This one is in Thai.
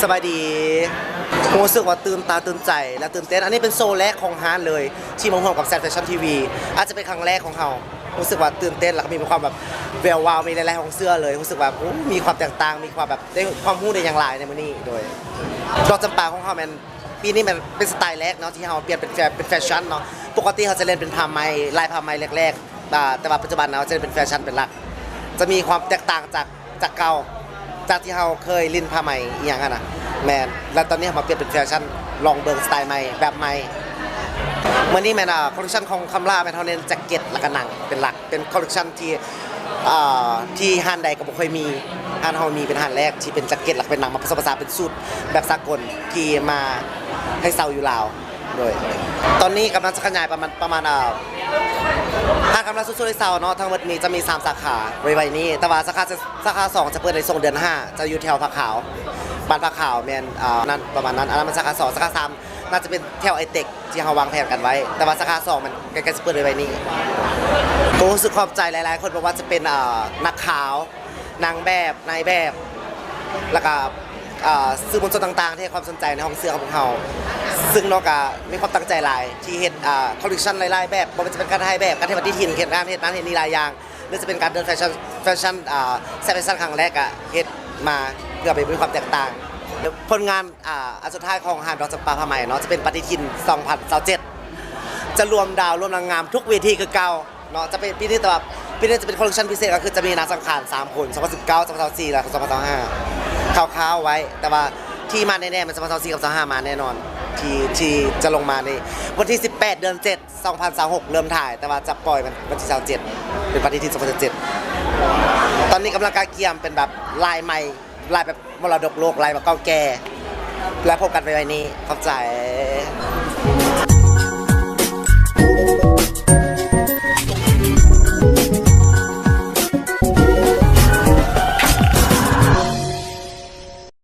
สบายดีรู้สึกว่าตื่นตาตื่นใจและตื่นเต้นอันนี้เป็นโซแรกของฮาร์ดเลยที่มาร่วมกับแซนแฟชั่นทีวีอาจจะเป็นครั้งแรกของเขารู้สึกว่าตื่นเต้นแล้วก็มีความแบบแวววาวมีหลายๆของเสื้อเลยรู้สึกแบบมีความแตกต่างมีความแบบได้ความรู้ในอย่างไรในมื้อนี้โดยดอกจำปาของเขามันปีนี้มันเป็นสไตล์แรกเนาะที่เขาเปลี่ยนเป็นแฟชั่นเนาะปกติเขาจะเล่นเป็นผ้าไหมลายผ้าไหมแรกๆแต่ว่าปัจจุบันเขาจะเป็นแฟชั่นเป็นหลักจะมีความแตกต่างจากเก่าจากที่เขาเคยลิ้นผ้าไหมอย่างนั้นนะแมนแล้วตอนนี้มาเปลี่ยนเป็นแฟชั่นลองเบิร์สไตล์ใหม่แบบใหม่เมื่อนี้แมนคอลเลคชันของคำล่าแมนเขาเน้นแจ็คเก็ตและก็หนังเป็นหลักเป็นคอลเลคชันที่ฮันใดก็บ่เคยมีฮันเขามีเป็นฮันแรกที่เป็นแจ็คเก็ตและเป็นหนังมาผสมผสานเป็นสูตรแบบสากลที่มาให้เซาอยู่ลาวโดยตอนนี้กำลังจะขยายประมาณทางกำลังสู้ๆในเซาเนาะทั้งหมดนี้จะมี3สาขาไว้นี้แต่ว่าสาขา2จะเปิดในส่งเดือน5จะอยู่แถวผักขาวบ้านผักขาวแมนนั่นประมาณนั้นอันนั้นมันสาขา2สาขา3น่าจะเป็นแถวไอเทคที่เราวางแผนกันไว้แต่ว่าสาขา2มันใกล้ๆจะเปิดไว้นี้ผมรู้สึกขอบใจหลายๆคนบอกว่าจะเป็นนักข่าวนางแบบนายแบบแล้วก็สื่อมวลชนต่างๆที่ให้ความสนใจในห้องเสื้อของพวกเราซึ่งนอกจากมีความตั้งใจหลายที่เห็นคอลเลคชันหลายๆแบบมันจะเป็นการถ่ายแบบการเทปฏิทินเห็นงานเห็นนั้นเห็นนี่หลายอย่างหรือจะเป็นการเดินแฟชั่นแฟชั่นครั้งแรกเห็นมาเพื่อไปมีความแตกต่างผลงานอันสุดท้ายของหาดดอกจำปาผ้าไหมเนาะจะเป็นปฏิทิน2027จะรวมดาวรวมนางงามทุกเวทีคือเก่าเนาะจะเป็นปีนี้แต่ว่าปีนี้จะเป็นคอลเลคชันพิเศษก็คือจะมีนางสังขาร3คน2019 2024และ2025คร่าวๆไว้แต่ว่าที่มาแน่ๆมัน2024กับ2025มาแน่นอนที่จะลงมาในวันที่18 เดือน 7 2026เริ่มถ่ายแต่ว่าจะปล่อยมันวันที่27เป็นปฏิทิน2027ตอนนี้กำลังการเกี่ยมเป็นแบบลายใหม่ลายแบบมรดกโลกลายแบบเก่าแก่และพบกันไว้นี้ขอบใจ